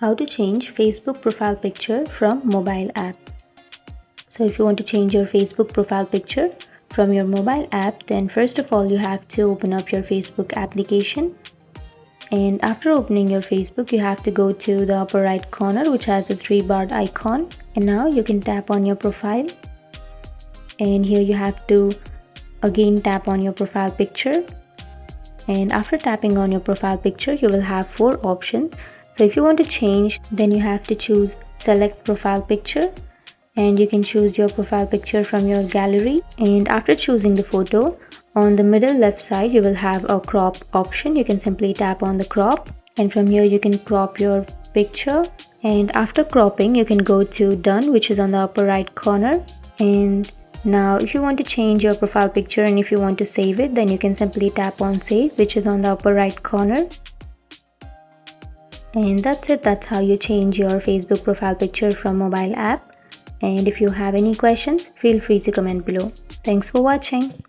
How to change Facebook profile picture from mobile app. So if you want to change your Facebook profile picture from your mobile app, then first of all you have to open up your Facebook application. And after opening your Facebook, you have to go to the upper right corner which has a three-barred icon. And now you can tap on your profile. And here you have to again tap on your profile picture. And after tapping on your profile picture, you will have four options. So if you want to change, then you have to choose select profile picture, and you can choose your profile picture from your gallery. And after choosing the photo, on the middle left side you will have a crop option. You can simply tap on the crop, and from here you can crop your picture. And after cropping, you can go to done, which is on the upper right corner. And now if you want to change your profile picture and if you want to save it, then you can simply tap on save, which is on the upper right corner. And that's it. That's how you change your Facebook profile picture from mobile app. And if you have any questions, feel free to comment below. Thanks for watching.